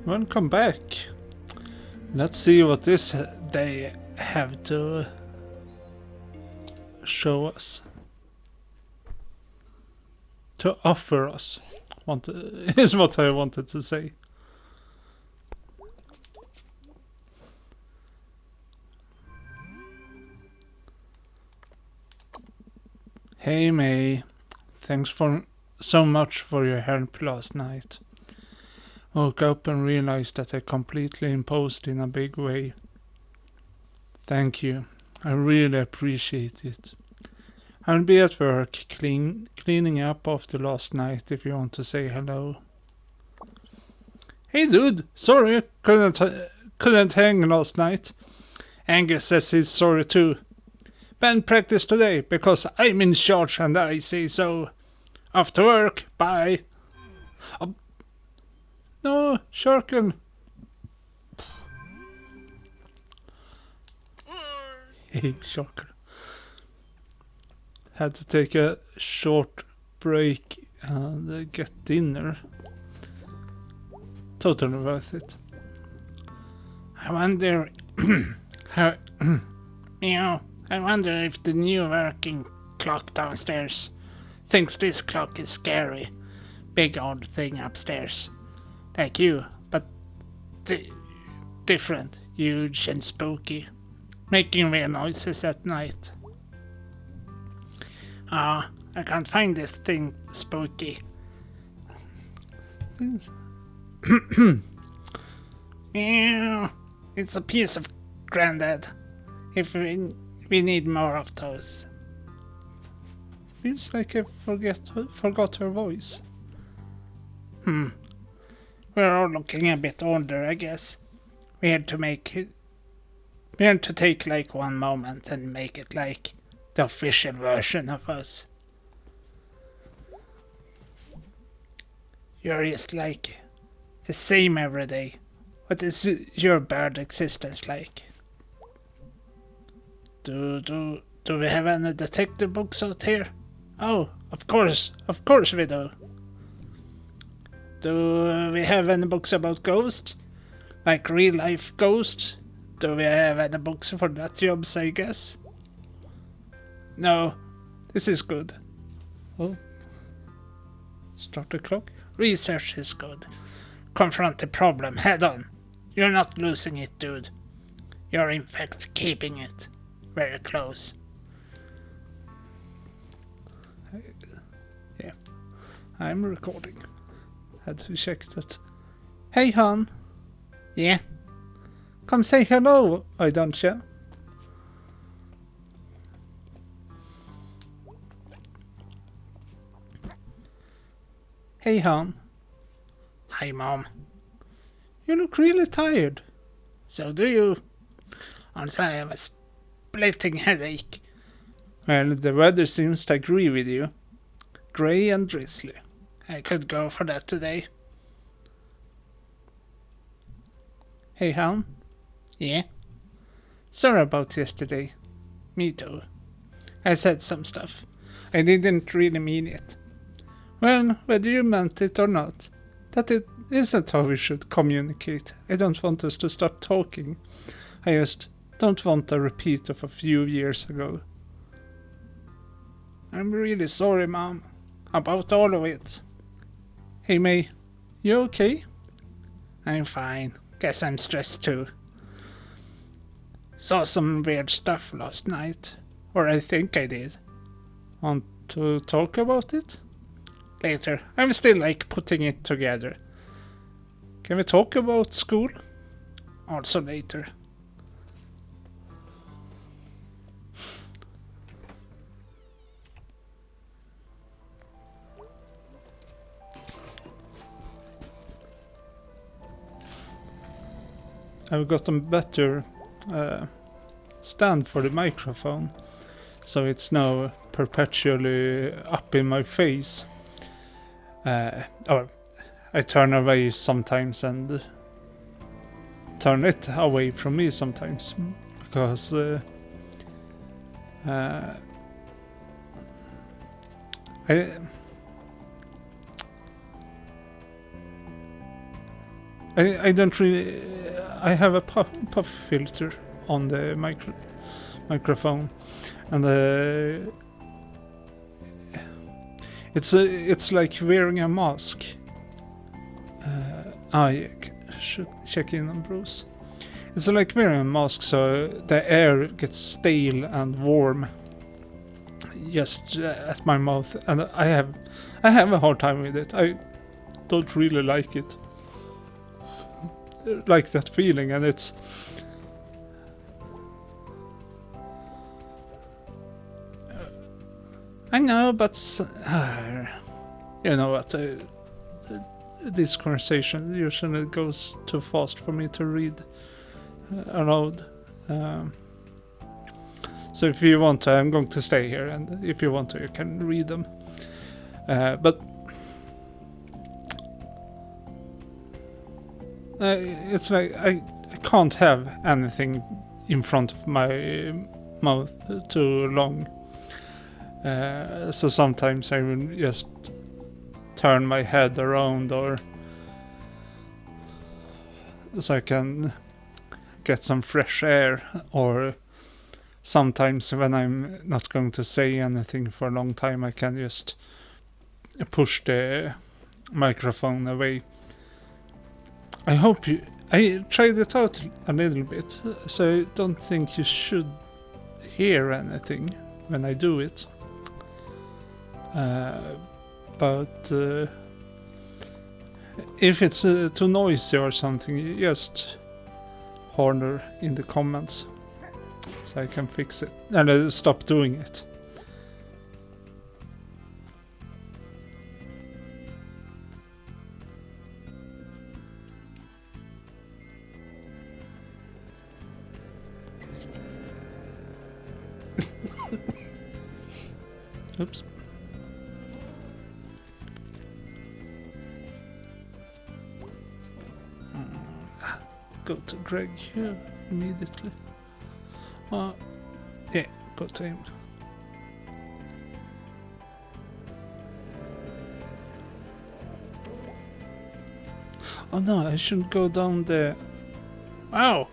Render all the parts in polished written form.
Welcome back. Let's see what this they have to show us. To offer us. Is what I wanted to say. Hey May. Thanks for so much for your help last night. Woke up and realized that I completely imposed in a big way. Thank you. I really appreciate it. I'll be at work cleaning up after last night if you want to say hello. Hey dude, sorry, couldn't hang last night. Angus says he's sorry too. Band practice today because I'm in charge and I say so. Off to work, bye. Oh, no, Sharkin. Hey, Sharkin. Had to take a short break and get dinner. Totally worth it. I wonder how I wonder if the new working clock downstairs thinks this clock is scary. Big old thing upstairs. Like you, but different, huge and spooky. Making weird noises at night. Ah, I can't find this thing spooky. It's a piece of Grandad. If we need more of those. Feels like I forgot her voice. We're all looking a bit older, I guess. We had to take like one moment and make it like the official version of us. You're just like the same every day. What is your bird existence like? Do we have any detective books out here? Oh, of course we do. Do we have any books about ghosts? Like real life ghosts? Do we have any books for that jobs, I guess? No, this is good. Oh. Start the clock. Research is good. Confront the problem head on. You're not losing it, dude. You're in fact keeping it very close. Yeah, I'm recording. Had to check that. Hey, hon. Yeah? Come say hello, why don't you? Hey, hon. Hi, Mom. You look really tired. So do you. Also, I have a splitting headache. Well, the weather seems to agree with you. Grey and drizzly. I could go for that today. Hey, hon. Yeah? Sorry about yesterday. Me too. I said some stuff. I didn't really mean it. Well, whether you meant it or not, that it isn't how we should communicate. I don't want us to stop talking. I just don't want a repeat of a few years ago. I'm really sorry, Mom. About all of it. Hey, May. You okay? I'm fine. Guess I'm stressed too. Saw some weird stuff last night. Or I think I did. Want to talk about it? Later. I'm still like putting it together. Can we talk about school? Also later. I've gotten better stand for the microphone, so it's now perpetually up in my face. Or I turn away sometimes and turn it away from me sometimes because I I don't really. I have a puff filter on the microphone, and it's like wearing a mask. Yeah, should check in on Bruce. It's like wearing a mask, so the air gets stale and warm just at my mouth, and I have a hard time with it. I don't really like it, like that feeling, and it's. I know, but you know what? This conversation usually goes too fast for me to read aloud. So if you want to, I'm going to stay here, and if you want to, you can read them. But it's like I can't have anything in front of my mouth too long. So sometimes I will just turn my head around, or so I can get some fresh air, or sometimes when I'm not going to say anything for a long time, I can just push the microphone away. I tried it out a little bit, so I don't think you should hear anything when I do it. But if it's too noisy or something, you just holler in the comments so I can fix it and stop doing it. Oops. Go to Greg here immediately. Yeah, go to him. Oh no, I should go down there. Wow!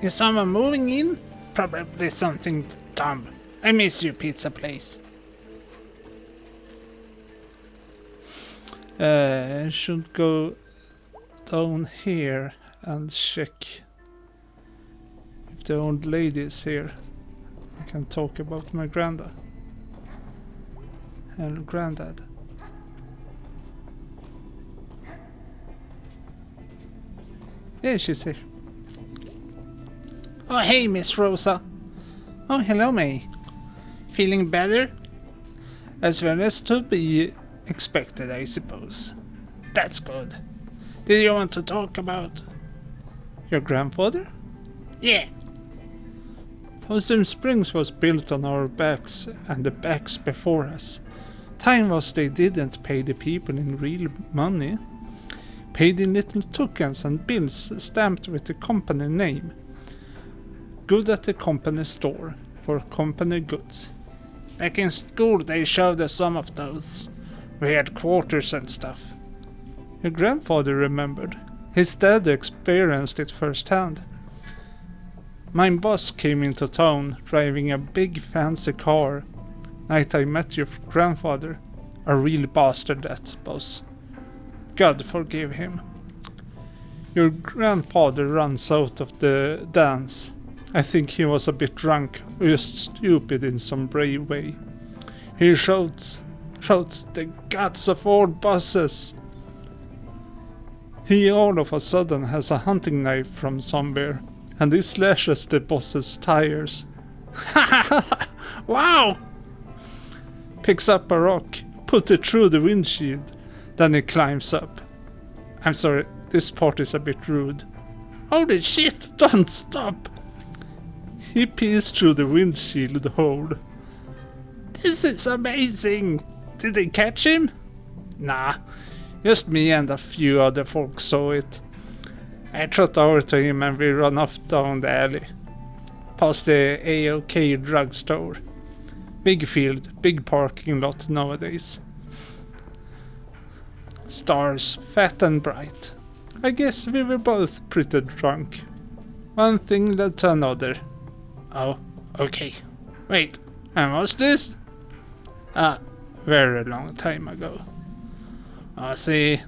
Is someone moving in? Probably something dumb. I miss you, pizza place. I should go down here and check if the old lady is here. I can talk about my granddad. And granddad. Yeah, she's here. Oh, hey, Miss Rosa. Oh, hello, May. Feeling better? As well as to be expected, I suppose. That's good. Did you want to talk about your grandfather? Yeah. Possum Springs was built on our backs and the backs before us. Time was they didn't pay the people in real money. Paid in little tokens and bills stamped with the company name. Good at the company store for company goods. Back in school they showed us some of those. We had quarters and stuff. Your grandfather remembered. His dad experienced it firsthand. My boss came into town driving a big fancy car. Night I met your grandfather. A real bastard, that boss. God forgive him. Your grandfather runs out of the dance. I think he was a bit drunk or just stupid in some brave way. He shouts the guts of old bosses. He all of a sudden has a hunting knife from somewhere, and he slashes the boss's tires. Wow! Picks up a rock, put it through the windshield, then he climbs up. I'm sorry, this part is a bit rude. Holy shit, don't stop! He pees through the windshield hole. This is amazing! Did they catch him? Nah, just me and a few other folks saw it. I trot over to him and we run off down the alley. Past the AOK drugstore. Big field, big parking lot nowadays. Stars, fat and bright. I guess we were both pretty drunk. One thing led to another. Oh, okay. Wait, when was this? Ah, very long time ago. I see.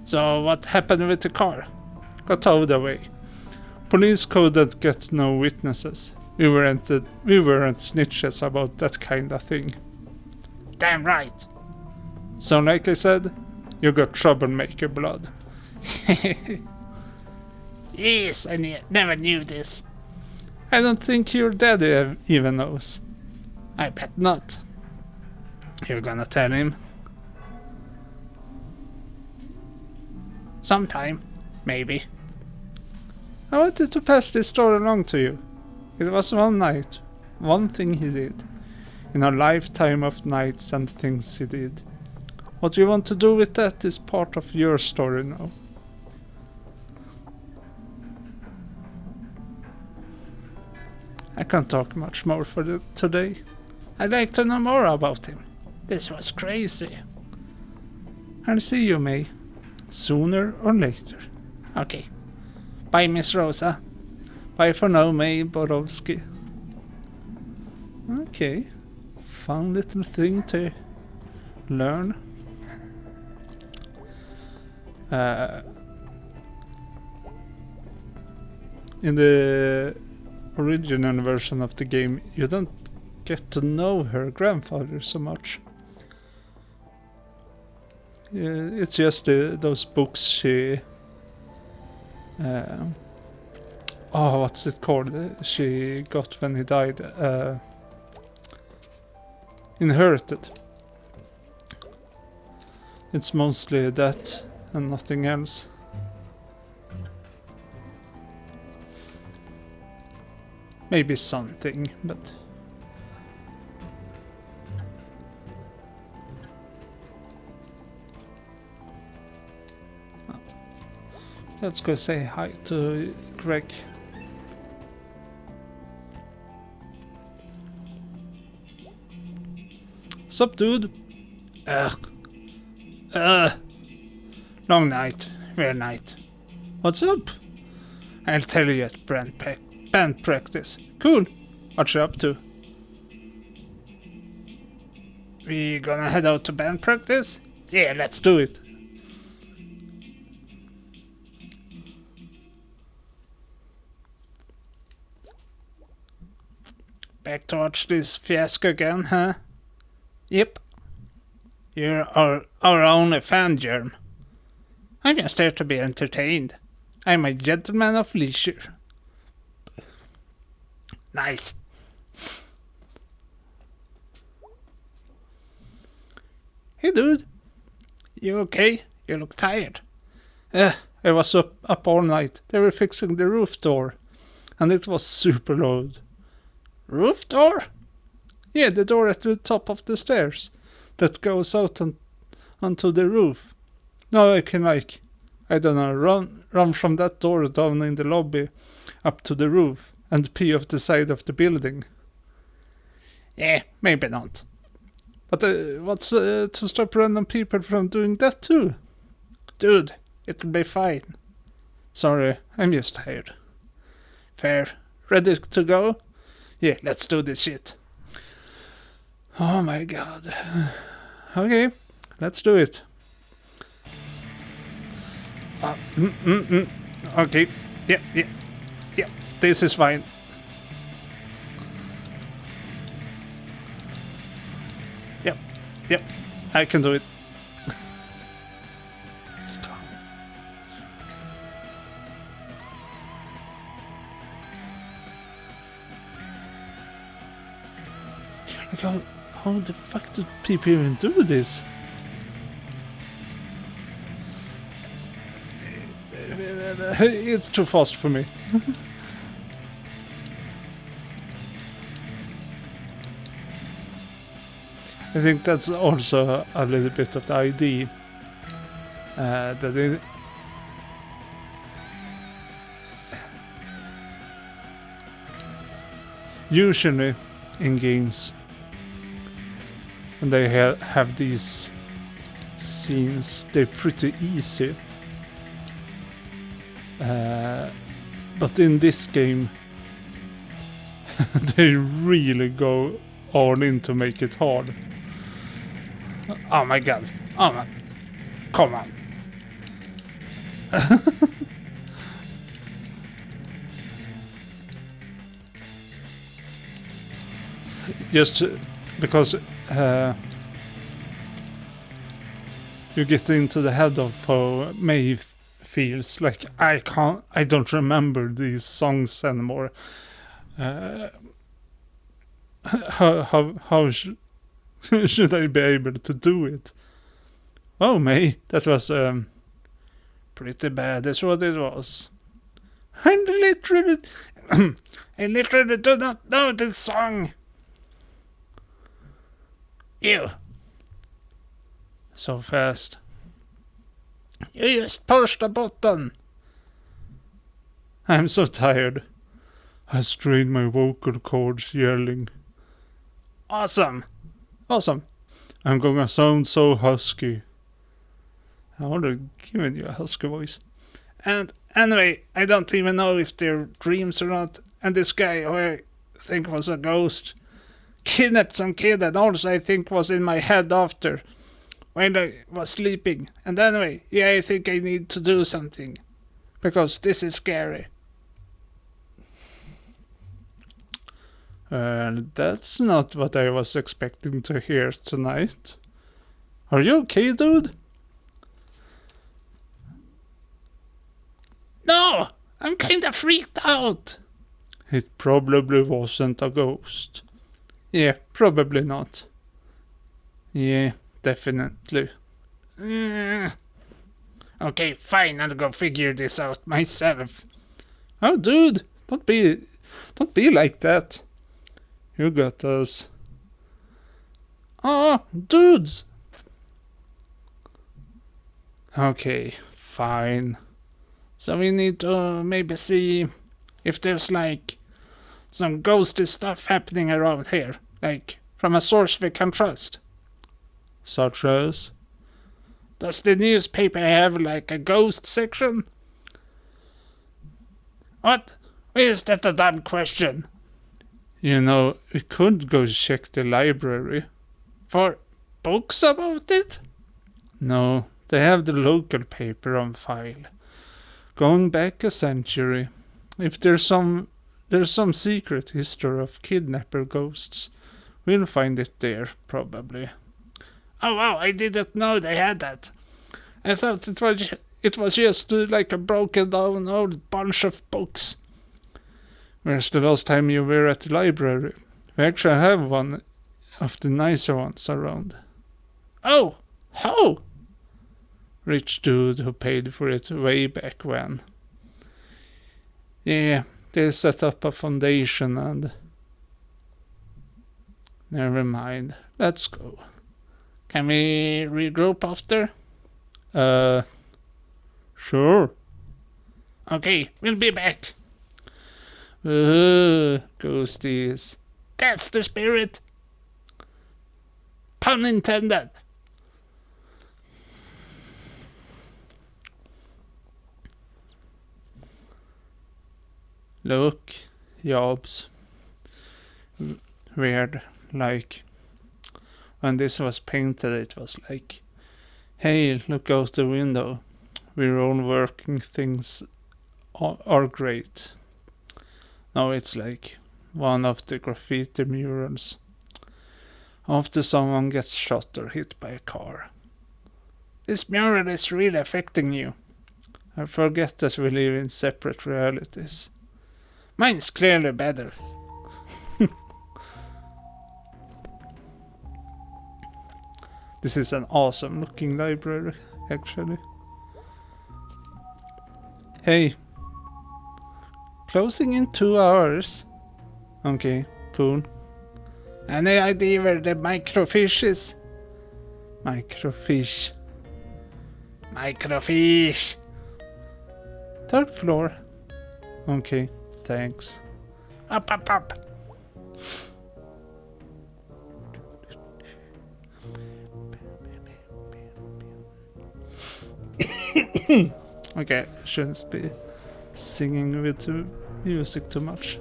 So what happened with the car? Got towed away. Police couldn't get no witnesses. We weren't snitches about that kind of thing. Damn right. So like I said, you got troublemaker blood. Yes, I never knew this. I don't think your daddy even knows. I bet not. You're gonna tell him? Sometime, maybe. I wanted to pass this story along to you. It was one night, one thing he did, in a lifetime of nights and things he did. What you want to do with that is part of your story now. I can't talk much more for today. I'd like to know more about him. This was crazy. I'll see you, May. Sooner or later. Okay. Bye, Miss Rosa. Bye for now, May Borowski. Okay. Fun little thing to learn. In the original version of the game, you don't get to know her grandfather so much. It's just those books she... oh, what's it called? She got when he died. Inherited. It's mostly that and nothing else. Maybe something, but... Let's go say hi to Greg. Sup, dude? Ugh. Long night. Rare night. What's up? I'll tell you at band practice. Cool. What you up to? We gonna head out to band practice? Yeah, let's do it. Back to watch this fiasco again, huh? Yep. You're our only fan, Germ. I'm just here to be entertained. I'm a gentleman of leisure. Nice. Hey, dude. You okay? You look tired. I was up all night. They were fixing the roof door. And it was super loud. Roof door? Yeah, the door at the top of the stairs. That goes out onto the roof. Now I can, like, I don't know, run from that door down in the lobby up to the roof and pee off the side of the building. Yeah, maybe not. But what's to stop random people from doing that too? Dude, it'll be fine. Sorry, I'm just tired. Fair. Ready to go? Yeah, let's do this shit. Oh my god. Okay, let's do it. Okay, yeah, this is fine. Yep, I can do it. Let's go. Like how the fuck do people even do this? It's too fast for me. I think that's also a little bit of the idea. That usually in games, when they have these scenes, they're pretty easy. But in this game, they really go all in to make it hard. Oh my god. Oh my. Come on. Just because you get into the head of how May feels. Like, I don't remember these songs anymore. How should I be able to do it? Oh, May, that was Pretty bad is what it was. I literally do not know this song. You. So fast. You just pushed the button. I'm so tired. I strained my vocal cords yelling. Awesome. Awesome. I'm gonna sound so husky. I would have given you a husky voice. And anyway, I don't even know if they're dreams or not. And this guy, who I think was a ghost, kidnapped some kid that also I think was in my head after when I was sleeping. And anyway, yeah, I think I need to do something because this is scary. That's not what I was expecting to hear tonight. Are you okay, dude? No, I'm kinda freaked out. It probably wasn't a ghost. Yeah, probably not. Yeah, definitely. Okay, fine, I'll go figure this out myself. Oh, dude, don't be like that. You got us. Oh, dudes. Okay, fine. So we need to maybe see if there's like some ghostly stuff happening around here, like from a source we can trust. Such as? Does the newspaper have like a ghost section? What? Is that a dumb question? You know, we could go check the library. For books about it? No, they have the local paper on file. Going back a century. If there's some secret history of kidnapper ghosts, we'll find it there, probably. Oh wow, I didn't know they had that. I thought it was just like a broken down old bunch of books. Where's the last time you were at the library? We actually have one of the nicer ones around. Oh, how? Rich dude who paid for it way back when. Yeah, they set up a foundation and... Never mind, let's go. Can we regroup after? Sure. Okay, we'll be back. Ghosties. That's the spirit. Pun intended. Look, Jobs. Weird, like... When this was painted, it was like, hey, look out the window. We're all working things are great. Now it's like one of the graffiti murals. After someone gets shot or hit by a car. This mural is really affecting you. I forget that we live in separate realities. Mine's clearly better. This is an awesome looking library, actually. Hey. Closing in 2 hours. Okay, cool. Any idea where the microfiche is? Microfiche. Microfiche. 3rd floor. Okay, thanks. Up, up, up. Okay, shouldn't be singing with the music too much.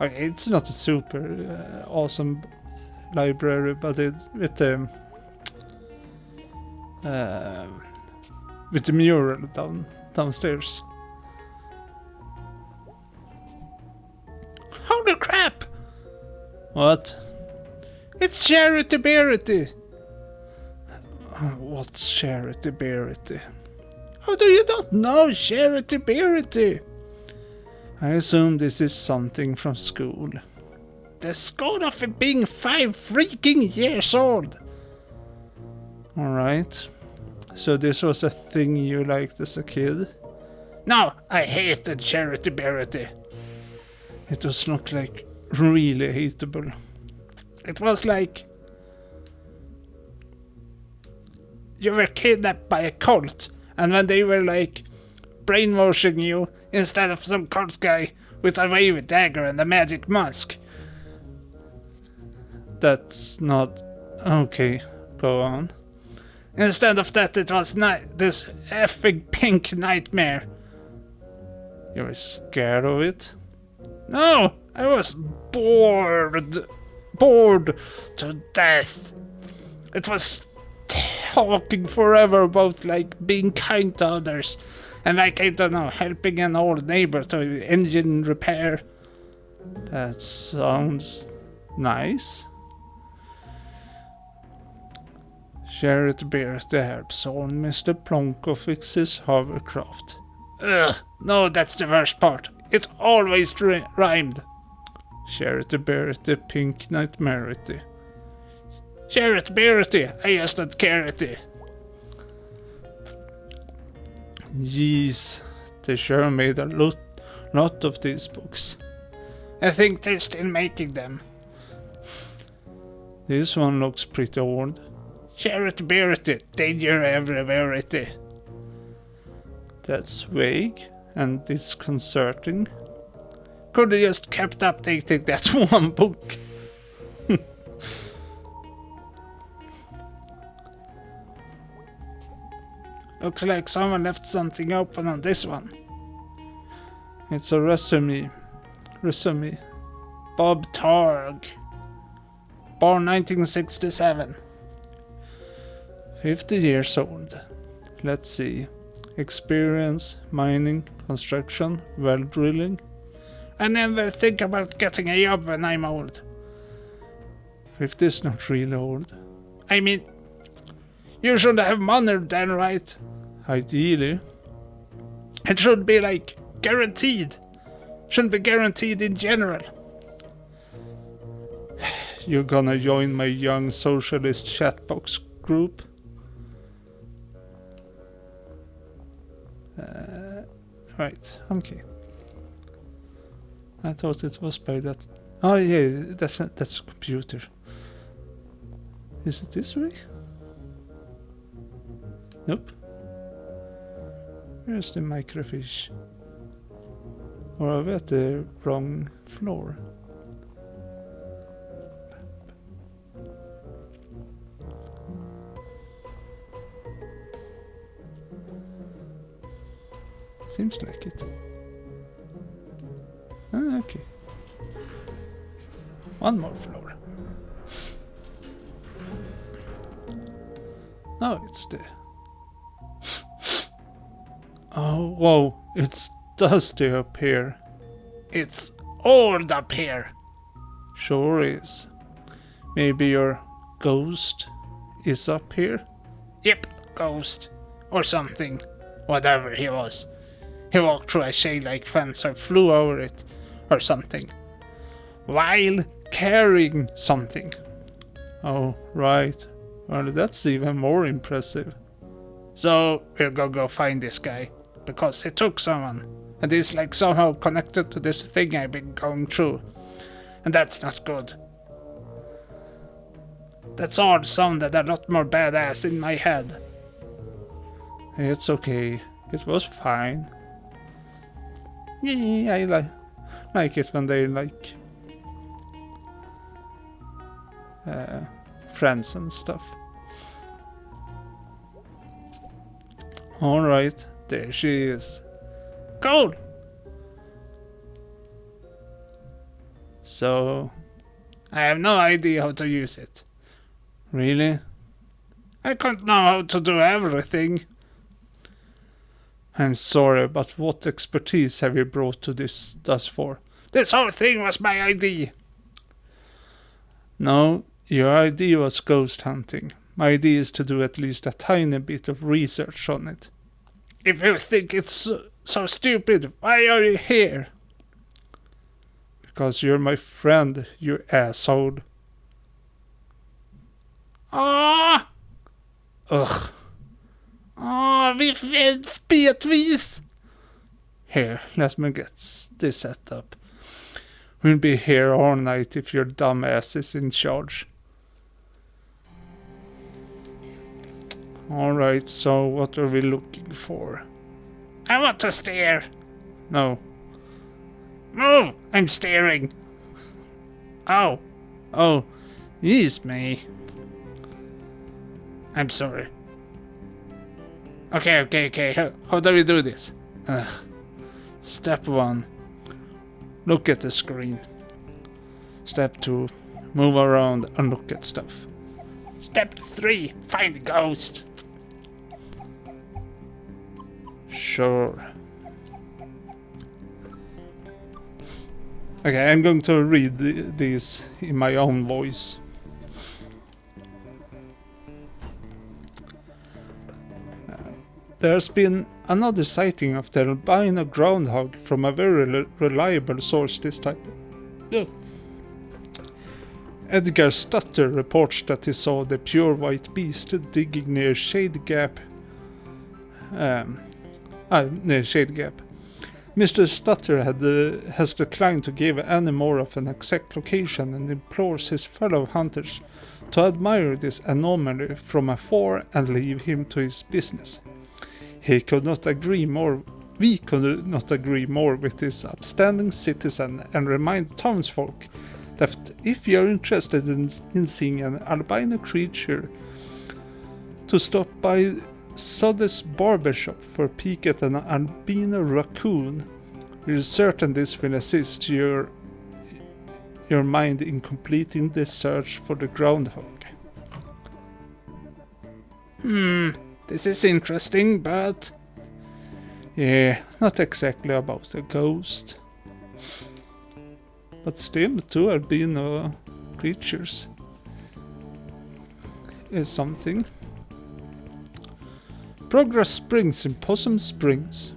Okay, it's not a super awesome library, but with the mural downstairs. Holy crap! What? It's Charity Bearity! What's Charity Bearity? How do you not know Charity Bearity? I assume this is something from school. The score of it being 5 freaking years old! Alright. So this was a thing you liked as a kid? No, I hated Charity Bearity. It does look like really hateable. It was like you were kidnapped by a cult, and when they were like brainwashing you instead of some cult guy with a wavy dagger and a magic mask. That's not okay. Go on. Instead of that, it was this effing pink nightmare. You were scared of it? No, I was bored to death. It was talking forever about like being kind to others and like, I don't know, helping an old neighbor to engine repair. That sounds nice. Charity Bearity helps old Mr. Plonko fix his hovercraft. Ugh, no, that's the worst part. It always rhymed. Charity Bearity Pink Nightmarity. Charity Bearity, I just don't care it. Jeez, they sure made a lot of these books. I think they're still making them. This one looks pretty old. Charity Bearity, danger everywhere. That's vague and disconcerting. Could have just kept updating that one book. Looks like someone left something open on this one. It's a resume. Bob Targ. Born 1967. 50 years old. Let's see. Experience, mining, construction, well drilling. I never think about getting a job when I'm old. 50 is not really old. I mean, you should have money then, right? Ideally. It should be like guaranteed. Shouldn't be guaranteed in general. You're gonna join my young socialist chatbox group? Right, okay. I thought it was by that. Oh yeah, that's a computer. Is it this way? Nope. Where's the microfiche? Or are we at the wrong floor? Seems like it. Ah, okay. One more floor. No, it's there. Oh, whoa, it's dusty up here. It's old up here. Sure is. Maybe your ghost is up here? Yep, ghost. Or something. Whatever he was. He walked through a shade-like fence or flew over it. Or something. While carrying something. Oh, right. Well, that's even more impressive. So, we're gonna go find this guy. Because he took someone. And he's like somehow connected to this thing I've been going through. And that's not good. That's all sounded a lot more badass in my head. It's okay. It was fine. Yeah, I like it when they like friends and stuff. Alright, there she is. Cool. So, I have no idea how to use it. really? I can't know how to do everything. I'm sorry, but what expertise have you brought to this thus far? This whole thing was my idea. No, your idea was ghost hunting. My idea is to do at least a tiny bit of research on it. If you think it's so stupid, why are you here? Because you're my friend, you asshole. Ah, Ugh. vi finns bitvis. Here, let me get this set up. We'll be here all night if your dumb ass is in charge. Alright, so what are we looking for? I want to steer. No. Move! I'm steering. Oh, Oh, yes, me. I'm sorry. Okay. How do we do this? Step 1. Look at the screen. Step 2. Move around and look at stuff. Step 3. Find the ghost. Sure. Okay, I'm going to read these in my own voice. There's been another sighting of the albino groundhog from a very reliable source this time. Edgar Stutter reports that he saw the pure white beast digging near Shade Gap. Near Shade Gap. Mr. Stutter has declined to give any more of an exact location and implores his fellow hunters to admire this anomaly from afar and leave him to his business. We could not agree more with this upstanding citizen and remind townsfolk that if you are interested in seeing an albino creature, to stop by Soddy's barbershop for a peek at an albino raccoon. We are certain this will assist your mind in completing the search for the groundhog. This is interesting, but... Yeah, not exactly about a ghost. But still, 2 albino creatures is something. Progress Springs in Possum Springs.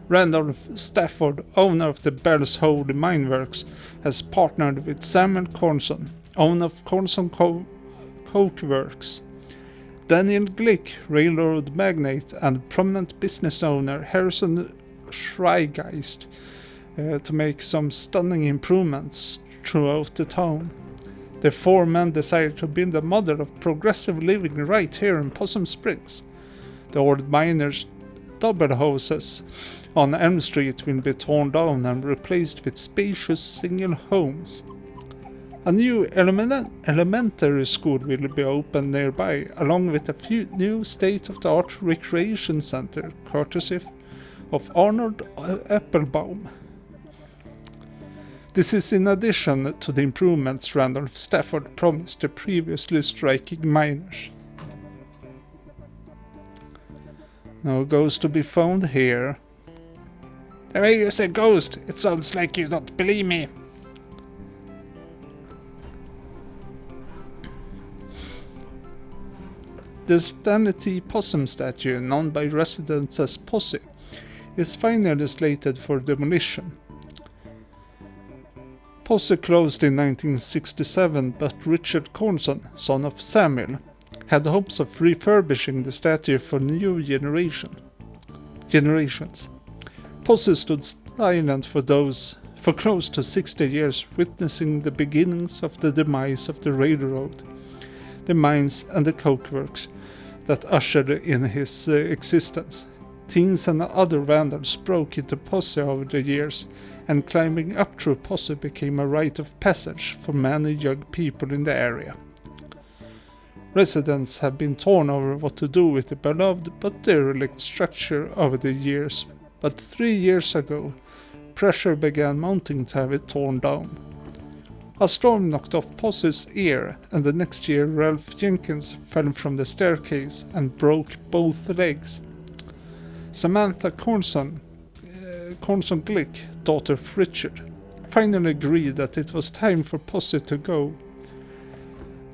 Randolph Stafford, owner of the Bell's Holy Mine Works, has partnered with Samuel Cornson, owner of Cornson Coke Works. Daniel Glick, railroad magnate, and prominent business owner Harrison Schreigeist, to make some stunning improvements throughout the town. The 4 men decided to build a model of progressive living right here in Possum Springs. The old miners' double houses on Elm Street will be torn down and replaced with spacious single homes. A new elementary school will be opened nearby, along with a few new state-of-the-art recreation center, courtesy of Arnold Applebaum. This is in addition to the improvements Randolph Stafford promised the previously striking miners. No ghost to be found here. The way you say ghost, it sounds like you don't believe me. The Stanley T. Possum statue, known by residents as Posse, is finally slated for demolition. Posse closed in 1967, but Richard Cornson, son of Samuel, had hopes of refurbishing the statue for new generations. Posse stood silent for close to 60 years, witnessing the beginnings of the demise of the railroad, the mines and the coke works that ushered in his existence. Teens and other vandals broke into Posse over the years, and climbing up through Posse became a rite of passage for many young people in the area. Residents have been torn over what to do with the beloved but derelict structure over the years, but 3 years ago, pressure began mounting to have it torn down. A storm knocked off Posse's ear, and the next year Ralph Jenkins fell from the staircase and broke both legs. Samantha Cornson Glick, daughter of Richard, finally agreed that it was time for Posse to go.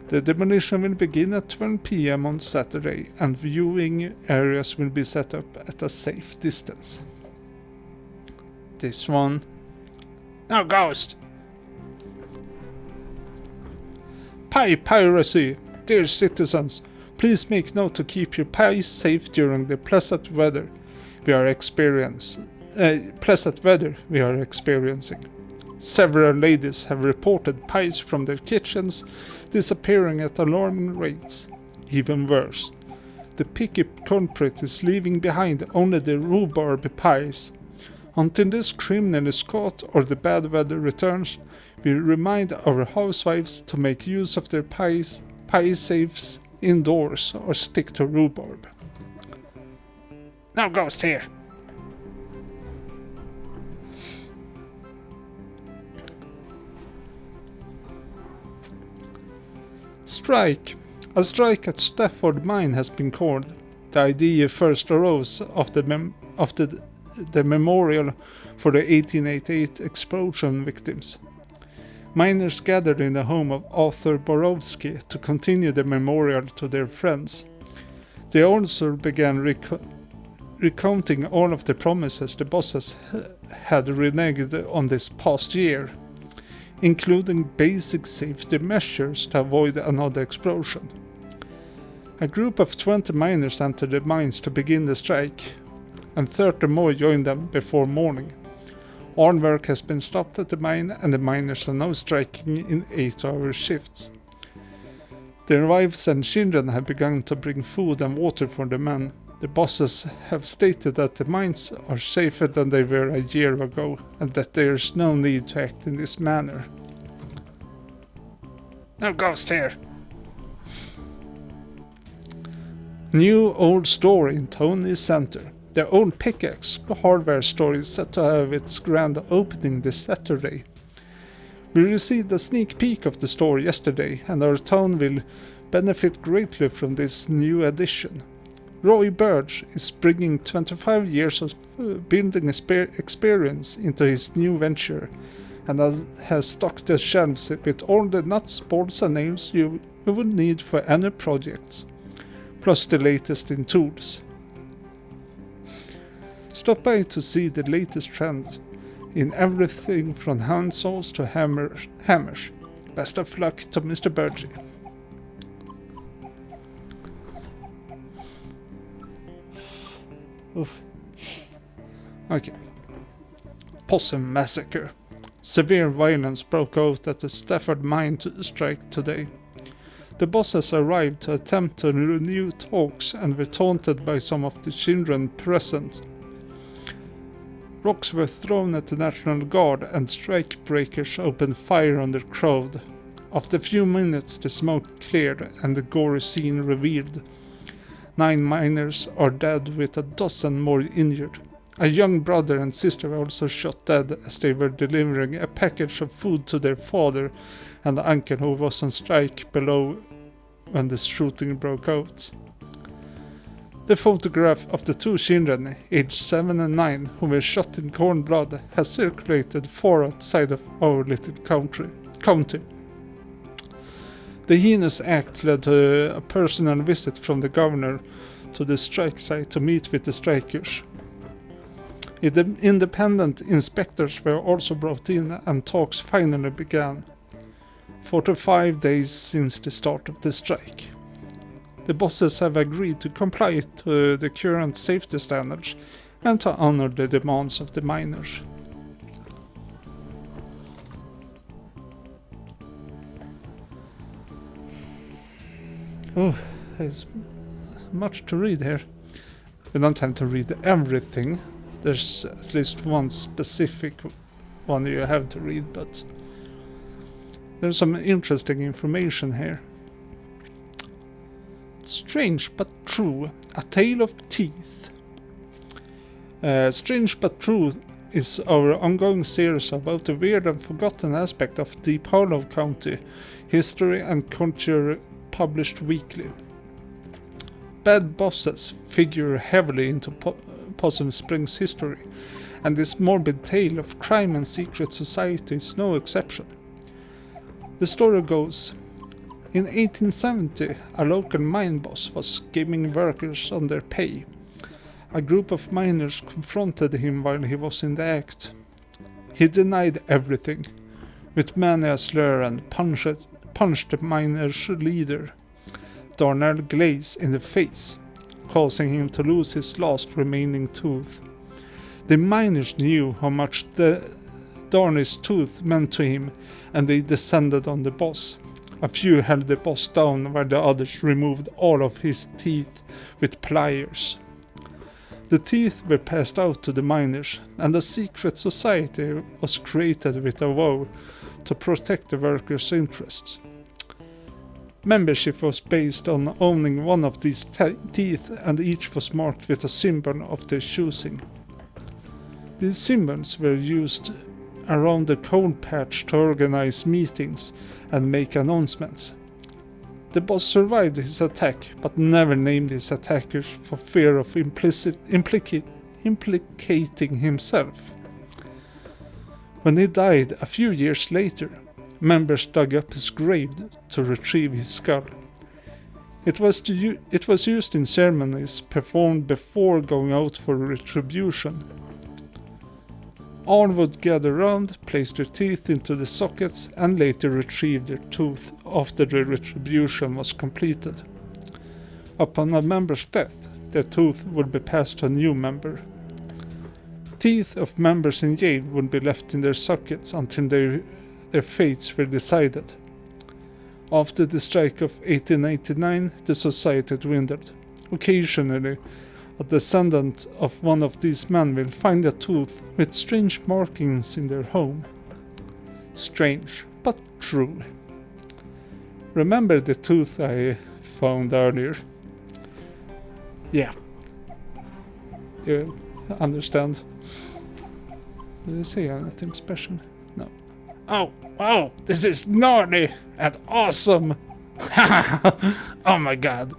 The demolition will begin at 12 p.m. on Saturday, and viewing areas will be set up at a safe distance. This one. No ghost! Piracy! Dear citizens, please make note to keep your pies safe during the pleasant weather we are experiencing. Several ladies have reported pies from their kitchens disappearing at alarming rates. Even worse, the picky culprit is leaving behind only the rhubarb pies. Until this criminal is caught or the bad weather returns, we remind our housewives to make use of their pie safes indoors or stick to rhubarb. No ghost here. Strike. A strike at Stafford Mine has been called. The idea first arose of the memorial for the 1888 explosion victims. Miners gathered in the home of Arthur Borowski to continue the memorial to their friends. They also began recounting all of the promises the bosses had reneged on this past year, including basic safety measures to avoid another explosion. A group of 20 miners entered the mines to begin the strike, and 30 more joined them before morning. All work has been stopped at the mine, and the miners are now striking in 8-hour shifts. Their wives and children have begun to bring food and water for the men. The bosses have stated that the mines are safer than they were a year ago, and that there is no need to act in this manner. No ghost here. New old store in Tony Center. The old Pickaxe hardware store is set to have its grand opening this Saturday. We received a sneak peek of the store yesterday, and our town will benefit greatly from this new addition. Roy Birch is bringing 25 years of building experience into his new venture, and has stocked the shelves with all the nuts, bolts and nails you will need for any projects, plus the latest in tools. Stop by to see the latest trends in everything from handsaws to hammers. Best of luck to Mr. Burgee. Oof. Okay. Possum Massacre. Severe violence broke out at the Stafford Mine strike today. The bosses arrived to attempt to renew talks and were taunted by some of the children present. Rocks were thrown at the National Guard, and strikebreakers opened fire on the crowd. After a few minutes the smoke cleared and the gory scene revealed. 9 miners are dead with a dozen more injured. A young brother and sister were also shot dead as they were delivering a package of food to their father and uncle who was on strike below when the shooting broke out. The photograph of the 2 children, aged 7 and 9, who were shot in cold blood, has circulated far outside of our little county. The heinous act led to a personal visit from the governor to the strike site to meet with the strikers. Independent inspectors were also brought in, and talks finally began. 45 days since the start of the strike. The bosses have agreed to comply to the current safety standards and to honor the demands of the miners. Oh, there's much to read here. We don't have to read everything. There's at least one specific one you have to read, but there's some interesting information here. Strange but True, A Tale of Teeth. Strange but True is our ongoing series about the weird and forgotten aspect of Deep Hollow County history and culture, published weekly. Bad bosses figure heavily into Possum Springs history, and this morbid tale of crime and secret society is no exception. The story goes, in 1870, a local mine boss was giving workers on their pay. A group of miners confronted him while he was in the act. He denied everything, with many a slur, and punched the miners' leader, Darnell Glaze, in the face, causing him to lose his last remaining tooth. The miners knew how much the Darnell's tooth meant to him, and they descended on the boss. A few held the boss down while the others removed all of his teeth with pliers. The teeth were passed out to the miners, and a secret society was created with a vow to protect the workers' interests. Membership was based on owning one of these teeth, and each was marked with a symbol of their choosing. These symbols were used around the coal patch to organize meetings and make announcements. The boss survived his attack, but never named his attackers for fear of implicating himself. When he died a few years later, members dug up his grave to retrieve his skull. It was used in ceremonies performed before going out for retribution. All would gather round, place their teeth into the sockets, and later retrieve their tooth after the retribution was completed. Upon a member's death, their tooth would be passed to a new member. Teeth of members in jail would be left in their sockets until their fates were decided. After the strike of 1889, the society dwindled. Occasionally, a descendant of one of these men will find a tooth with strange markings in their home. Strange, but true. Remember the tooth I found earlier? Yeah. You understand? Did I say anything special? No. Oh, wow, this is gnarly and awesome! Oh my god.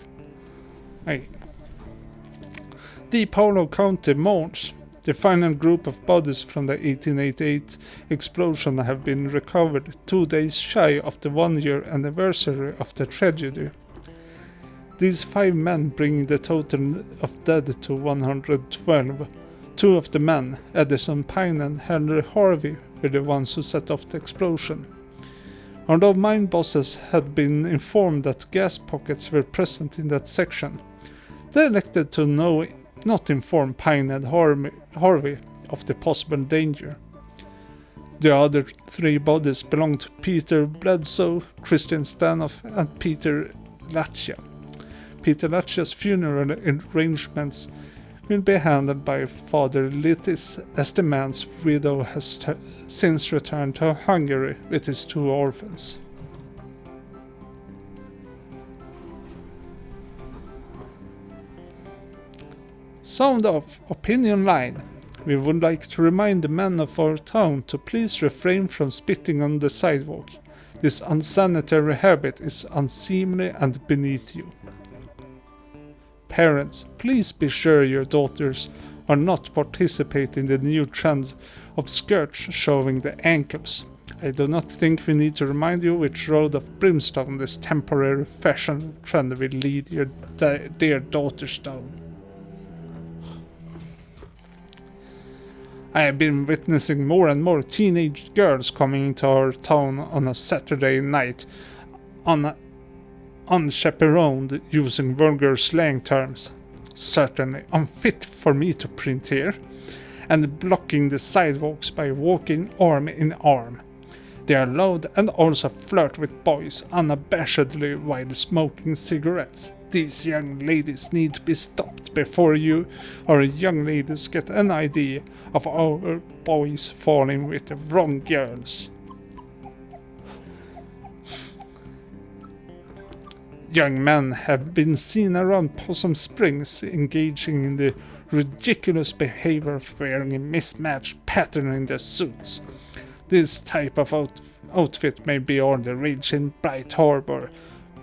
Hey. Deep Hollow County mourns. The final group of bodies from the 1888 explosion have been recovered 2 days shy of the 1-year anniversary of the tragedy. These 5 men bring the total of dead to 112. 2 of the men, Edison Pine and Henry Harvey, were the ones who set off the explosion. Although mine bosses had been informed that gas pockets were present in that section, they elected to not inform Pine and Harvey of the possible danger. The other 3 bodies belonged to Peter Bledsoe, Christian Stanoff, and Peter Lachia. Peter Lachia's funeral arrangements will be handled by Father Littis, as the man's widow has since returned to Hungary with his 2 orphans. Sound of Opinion Line. We would like to remind the men of our town to please refrain from spitting on the sidewalk. This unsanitary habit is unseemly and beneath you. Parents, please be sure your daughters are not participating in the new trends of skirts showing the ankles. I do not think we need to remind you which road of brimstone this temporary fashion trend will lead your dear daughters down. I have been witnessing more and more teenage girls coming into our town on a Saturday night, unchaperoned, using vulgar slang terms, certainly unfit for me to print here, and blocking the sidewalks by walking arm in arm. They are loud and also flirt with boys unabashedly while smoking cigarettes. These young ladies need to be stopped before you or young ladies get an idea of our boys falling with the wrong girls. young men have been seen around Possum Springs engaging in the ridiculous behavior of wearing a mismatched pattern in their suits. This type of outfit may be all the rage in Bright Harbor,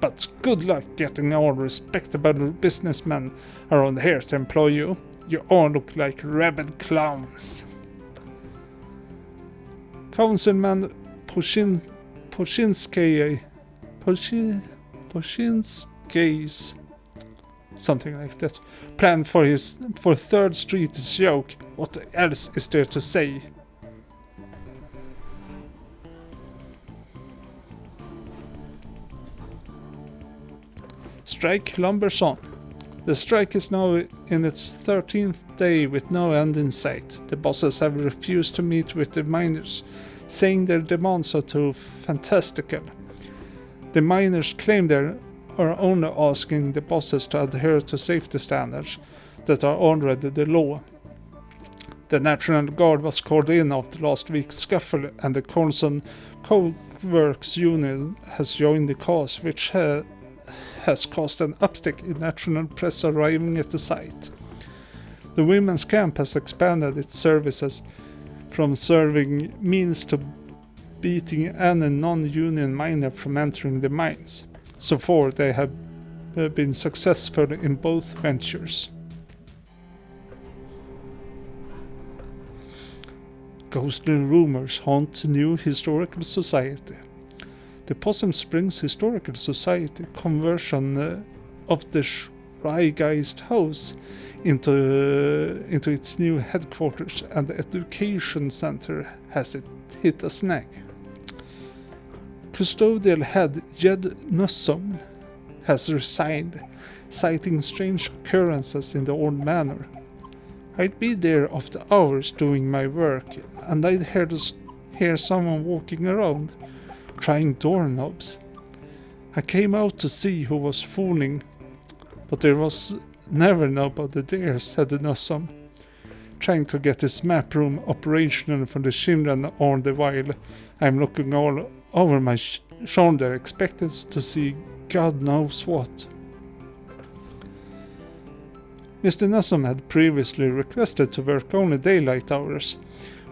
but good luck getting all respectable businessmen around here to employ you. You all look like rabid clowns. Councilman Poshinski's something like that plan for 3rd Street is joke. What else is there to say? Strike lumbers on. The strike is now in its 13th day with no end in sight. The bosses have refused to meet with the miners, saying their demands are too fantastical. The miners claim they are only asking the bosses to adhere to safety standards that are already the law. The National Guard was called in after last week's scuffle, and the Colson Co-works Union has joined the cause, which has caused an uptick in national press arriving at the site. The women's camp has expanded its services from serving meals to beating any non-union miner from entering the mines. So far, they have been successful in both ventures. Ghostly rumors haunt New Historical Society. The Possum Springs Historical Society conversion of the Schreigeist House into its new headquarters and the education center has hit a snag. Custodial head Jed Nussom has resigned, citing strange occurrences in the old manor. I'd be there after hours doing my work, and I'd hear someone walking around, trying doorknobs. I came out to see who was fooling, but there was never nobody there, said Nussom, trying to get his map room operational for the children all the while I'm looking all over my shoulder, expected to see God knows what. Mr. Nussom had previously requested to work only daylight hours,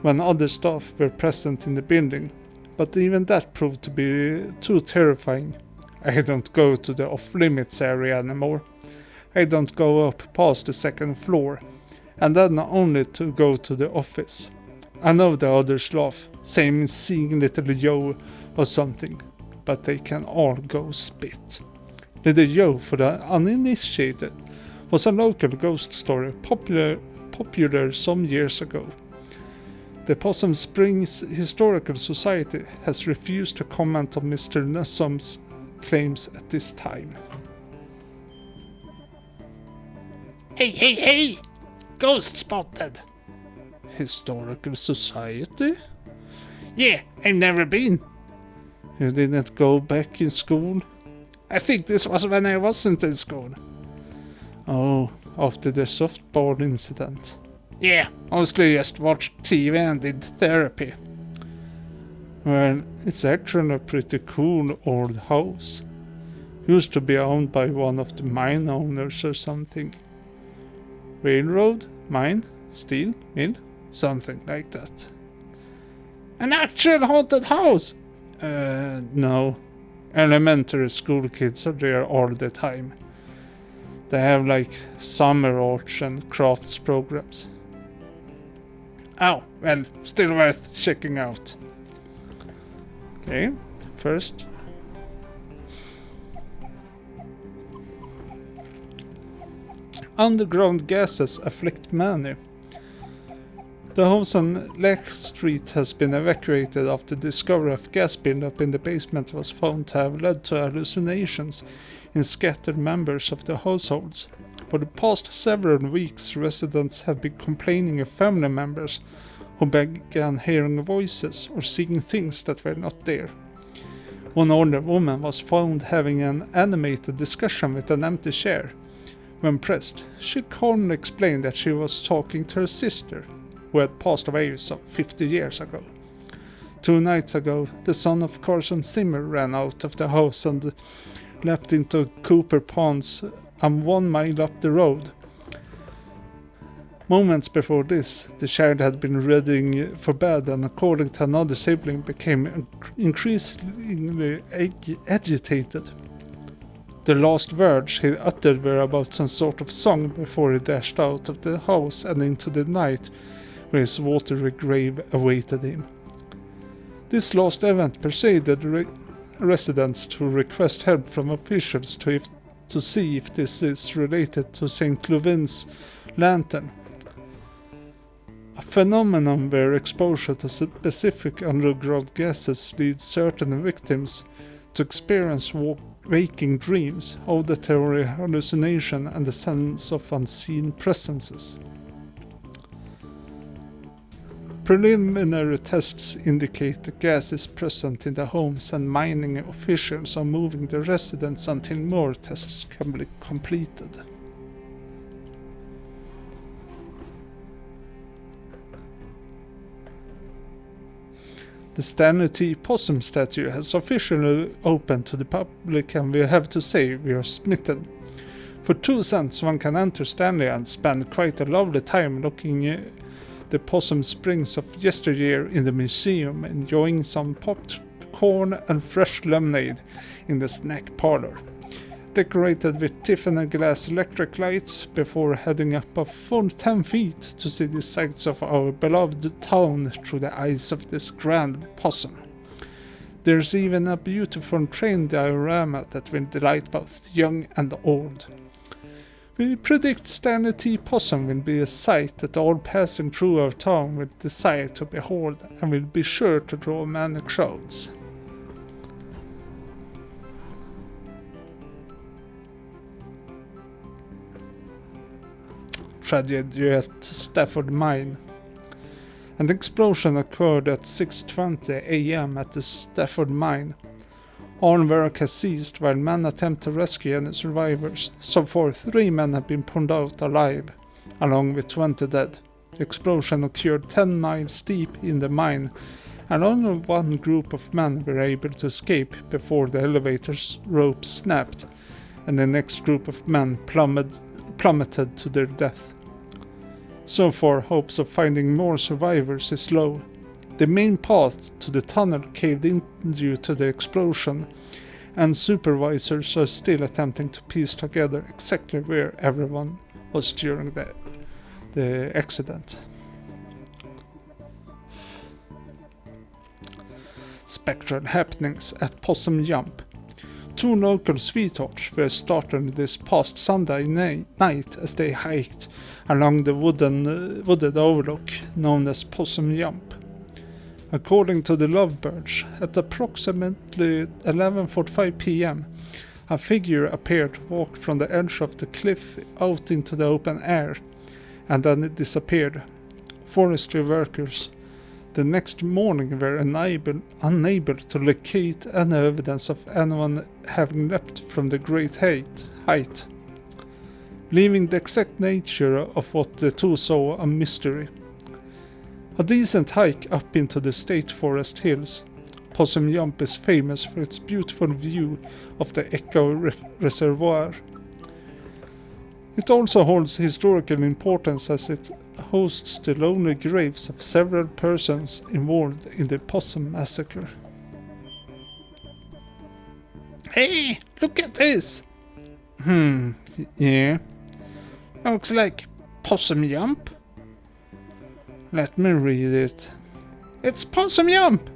when other staff were present in the building, but even that proved to be too terrifying. I don't go to the off-limits area anymore. I don't go up past the 2nd floor, and then only to go to the office. I know the others laugh, saying seeing little Joe or something, but they can all go spit. Little Joe, for the uninitiated, was a local ghost story popular some years ago. The Possum Springs Historical Society has refused to comment on Mr. Nussom's claims at this time. Hey! Ghost spotted! Historical Society? Yeah, I've never been. You didn't go back in school? I think this was when I wasn't in school. Oh, after the softball incident. Yeah, mostly just watched TV and did therapy. Well, it's actually a pretty cool old house. Used to be owned by one of the mine owners or something. Railroad? Mine? Steel? Mill? Something like that. An actual haunted house? No. Elementary school kids are there all the time. They have like summer arts and crafts programs. Oh, well, still worth checking out. Okay, first. Underground gases afflict many. The house on Lake Street has been evacuated after the discovery of gas buildup in the basement was found to have led to hallucinations in scattered members of the households. For the past several weeks, residents have been complaining of family members who began hearing voices or seeing things that were not there. One older woman was found having an animated discussion with an empty chair. When pressed, she calmly explained that she was talking to her sister, who had passed away some 50 years ago. 2 nights ago, the son of Carson Zimmer ran out of the house and leapt into Cooper Ponds and 1 mile up the road. Moments before this, the child had been readying for bed and, according to another sibling, became increasingly agitated. The last words he uttered were about some sort of song before he dashed out of the house and into the night where his watery grave awaited him. This last event persuaded residents to request help from officials to see if this is related to St. Louvin's lantern, a phenomenon where exposure to specific underground gases leads certain victims to experience waking dreams, auditory hallucination, and the sense of unseen presences. Preliminary tests indicate the gas is present in the homes, and mining officials are moving the residents until more tests can be completed. The Stanley T. Possum statue has officially opened to the public, and we have to say we are smitten. For 2 cents one can enter Stanley and spend quite a lovely time looking at the possum springs of yesteryear in the museum, enjoying some popped corn and fresh lemonade in the snack parlor, decorated with Tiffany glass electric lights, before heading up a full 10 feet to see the sights of our beloved town through the eyes of this grand possum. There's even a beautiful train diorama that will delight both young and old. We predict Stanley T. Possum will be a sight that all passing through our town will desire to behold, and will be sure to draw many crowds. Tragedy at Stafford Mine. An explosion occurred at 6:20 a.m. at the Stafford Mine. All work has ceased while men attempt to rescue any survivors. So far, 3 men have been pulled out alive, along with 20 dead. The explosion occurred 10 miles deep in the mine, and only 1 group of men were able to escape before the elevator's rope snapped, and the next group of men plummeted to their death. So far, hopes of finding more survivors is low. The main path to the tunnel caved in due to the explosion, and supervisors are still attempting to piece together exactly where everyone was during the accident. Spectral happenings at Possum Jump. 2 local sweethearts were startled this past Sunday night as they hiked along the wooded overlook known as Possum Jump. According to the Lovebirds, at approximately 11:45 p.m., a figure appeared to walk from the edge of the cliff out into the open air, and then it disappeared. Forestry workers the next morning were unable to locate any evidence of anyone having leapt from the great height, leaving the exact nature of what the 2 saw a mystery. A decent hike up into the State Forest Hills, Possum Jump is famous for its beautiful view of the Echo Reservoir. It also holds historical importance as it hosts the lonely graves of several persons involved in the Possum Massacre. Hey, look at this! Yeah. Looks like Possum Jump. Let me read it. It's Possum Jump!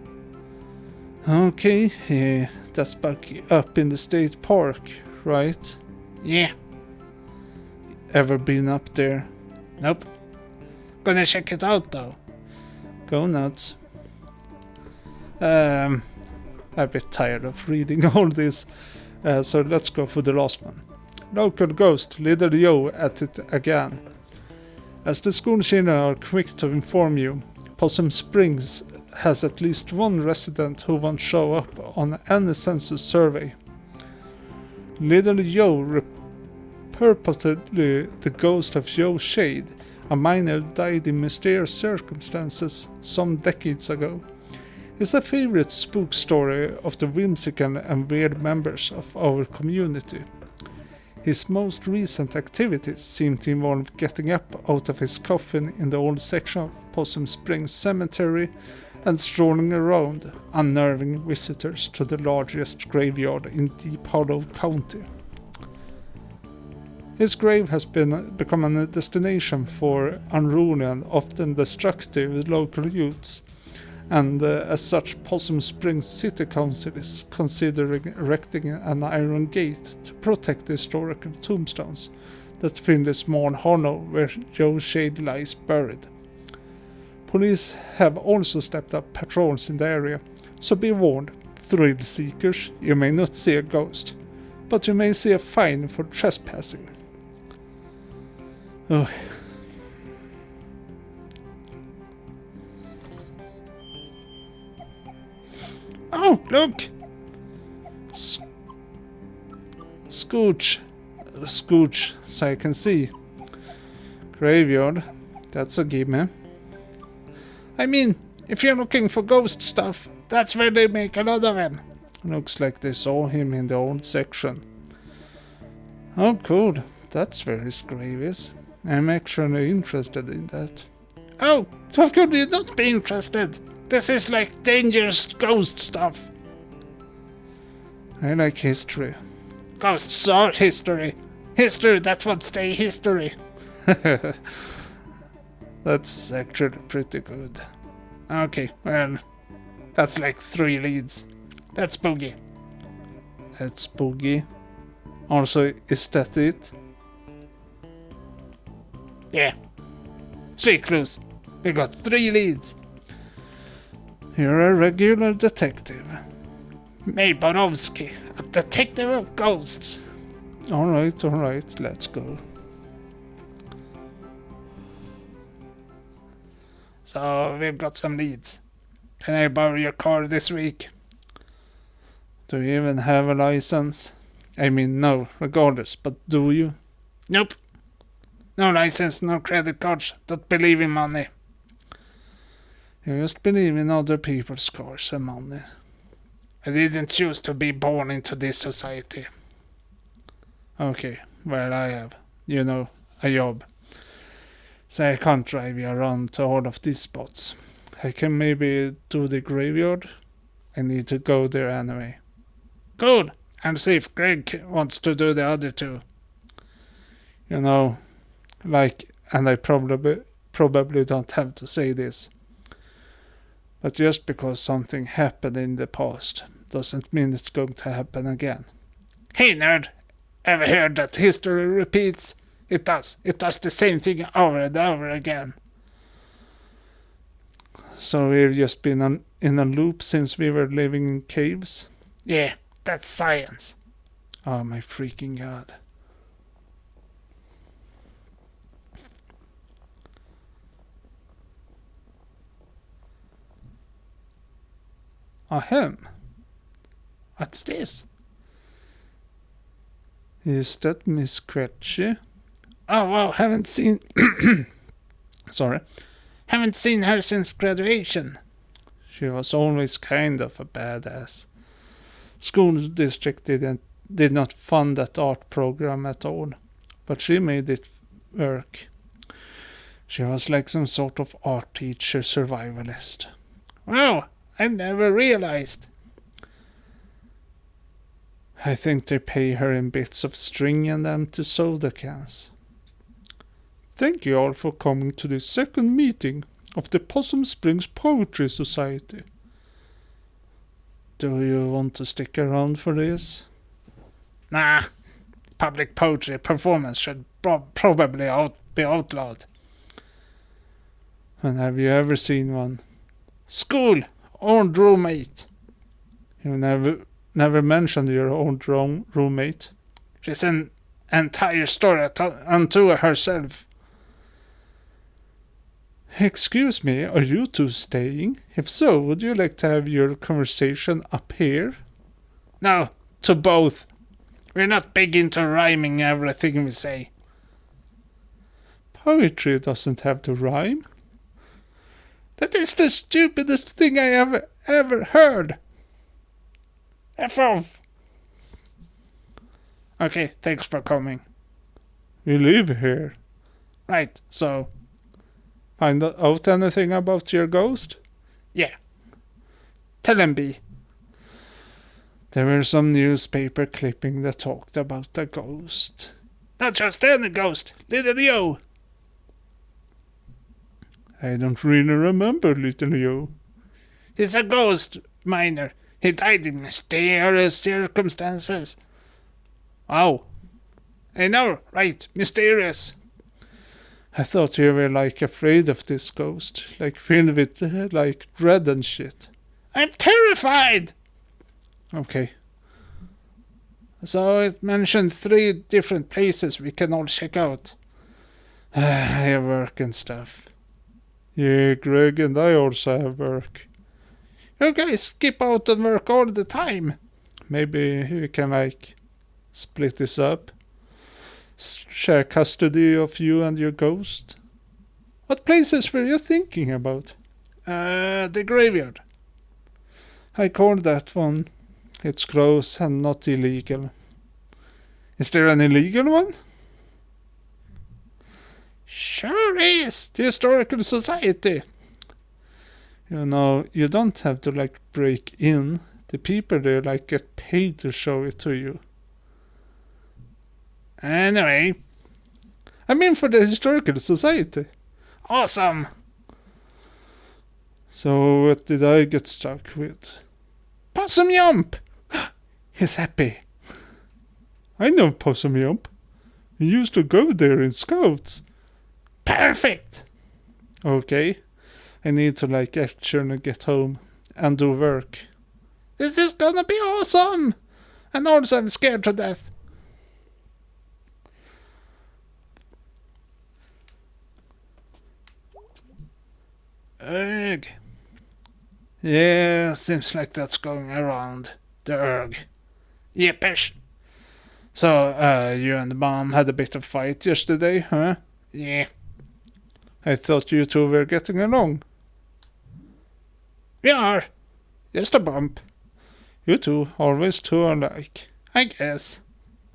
Okay, yeah, that's back up in the state park, right? Yeah. Ever been up there? Nope. Gonna check it out though. Go nuts. I'm a bit tired of reading all this, so let's go for the last one. Local ghost, Little Joe at it again. As the school children are quick to inform you, Possum Springs has at least 1 resident who won't show up on any census survey. Little Joe, purportedly the ghost of Joe Shade, a miner, died in mysterious circumstances some decades ago, is a favorite spook story of the whimsical and weird members of our community. His most recent activities seem to involve getting up out of his coffin in the old section of Possum Springs Cemetery and strolling around, unnerving visitors to the largest graveyard in Deep Hollow County. His grave has become a destination for unruly and often destructive local youths, and as such Possum Springs City Council is considering erecting an iron gate to protect the historical tombstones that fill the small hollow where Joe Shade lies buried. Police have also stepped up patrols in the area, so be warned, thrill seekers, you may not see a ghost, but you may see a fine for trespassing. Oh. Oh, look! Scooch, so I can see. Graveyard, that's a gimme. I mean, if you're looking for ghost stuff, that's where they make a lot of them. Looks like they saw him in the old section. Oh, cool. That's where his grave is. I'm actually interested in that. Oh, how could you not be interested? This is like dangerous ghost stuff. I like history. Ghosts are history. History that would stay history. That's actually pretty good. Okay, well, that's like 3 leads. That's Boogie. That's Boogie. Also, is that it? Yeah. 3 clues. We got 3 leads. You're a regular detective. May Borowski, a detective of ghosts. Alright, let's go. So, we've got some leads. Can I borrow your car this week? Do you even have a license? I mean, no, regardless, but do you? Nope. No license, no credit cards, don't believe in money. You just believe in other people's cars and money. I didn't choose to be born into this society. Okay, well I have, a job. So I can't drive you around to all of these spots. I can maybe do the graveyard. I need to go there anyway. Cool, and see if Greg wants to do the other 2. And I probably don't have to say this. But just because something happened in the past doesn't mean it's going to happen again. Hey nerd, ever heard that history repeats? It does. It does the same thing over and over again. So we've just been in a loop since we were living in caves? Yeah, that's science. Oh my freaking god. Ahem. What's this? Is that Miss Cratchy? Oh wow, haven't seen Sorry. Haven't seen her since graduation. She was always kind of a badass. School district did not fund that art program at all, but she made it work. She was like some sort of art teacher survivalist. Wow, I never realized. I think they pay her in bits of string and empty soda cans. Thank you all for coming to the second meeting of the Possum Springs Poetry Society. Do you want to stick around for this? Nah, public poetry performance should probably be outlawed. And have you ever seen one? School, old roommate. You never mentioned your old roommate. She's an entire story unto herself. Excuse me, are you two staying? If so, would you like to have your conversation up here? No, to both. We're not big into rhyming everything we say. Poetry doesn't have to rhyme. That is the stupidest thing I have ever heard. F off. Okay, thanks for coming. We live here. Right, so, Find out anything about your ghost? yeah. Tell him, B. There were some newspaper clipping that talked about the ghost. Not just any ghost, Little Yo. I don't really remember Little Joe. He's a ghost miner. He died in mysterious circumstances. Ow! I know, right, mysterious. I thought you were like afraid of this ghost, like filled with like dread and shit. I'm terrified! Okay. So it mentioned 3 different places we can all check out. I have work and stuff. Yeah, Greg and I also have work. You guys skip out and work all the time. Maybe we can like split this up. Share custody of you and your ghost. What places were you thinking about? The graveyard. I called that one. It's gross and not illegal. Is there an illegal one? Sure is. The Historical Society. You know, you don't have to like break in. The people there like get paid to show it to you. Anyway. I mean for the Historical Society. Awesome. So what did I get stuck with? Possum Jump. He's happy. I know Possum Jump. We used to go there in Scouts. Perfect. Okay. I need to like actually get home and do work. This is gonna be awesome. And also I'm scared to death. Ugh. Yeah, seems like that's going around. The erg. Yippish. So, you and Mom had a bit of fight yesterday, huh? Yeah. I thought you two were getting along. We are. Just a bump. You two, always two alike. I guess.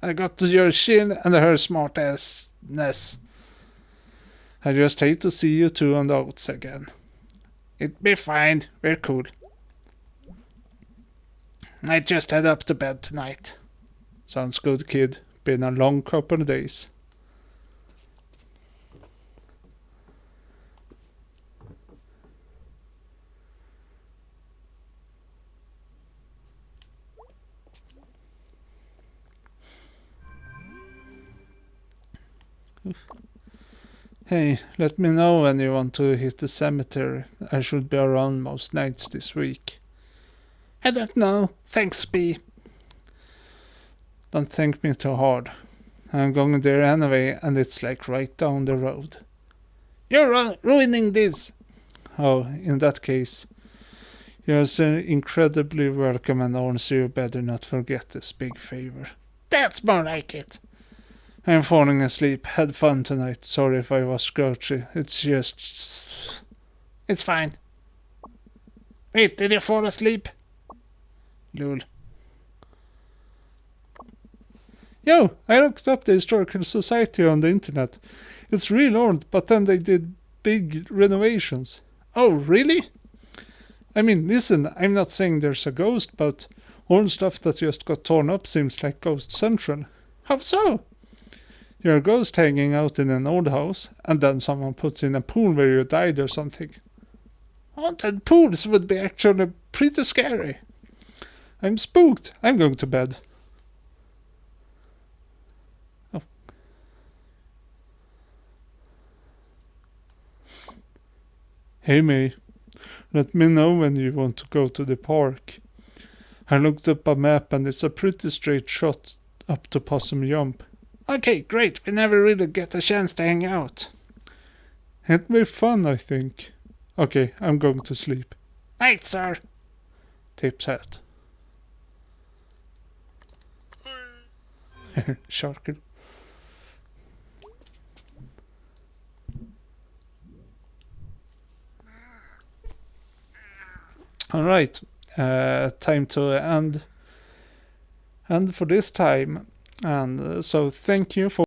I got your chin and her smart assness. I just hate to see you two on the outs again. It'd be fine. We're cool. I just head up to bed tonight. Sounds good, kid. Been a long couple of days. Hey, let me know when you want to hit the cemetery. I should be around most nights this week. I don't know. Thanks, B. Don't thank me too hard. I'm going there anyway, and it's like right down the road. You're ruining this. Oh, in that case, you're so incredibly welcome, and also you better not forget this big favor. That's more like it. I'm falling asleep. Had fun tonight. Sorry if I was grouchy. It's just... It's fine. Wait, did you fall asleep? Lol. Yo, I looked up the Historical Society on the internet. It's real old, but then they did big renovations. Oh, really? I mean, listen, I'm not saying there's a ghost, but all stuff that just got torn up seems like Ghost Central. How so? You're a ghost hanging out in an old house, and then someone puts in a pool where you died or something. Haunted pools would be actually pretty scary. I'm spooked. I'm going to bed. Oh. Hey May, let me know when you want to go to the park. I looked up a map and it's a pretty straight shot up to Possum Jump. Okay, great. We never really get a chance to hang out. It'll be fun, I think. Okay, I'm going to sleep. Night, sir. Tips hat. Sharker. All right, time to end for this time. And so thank you for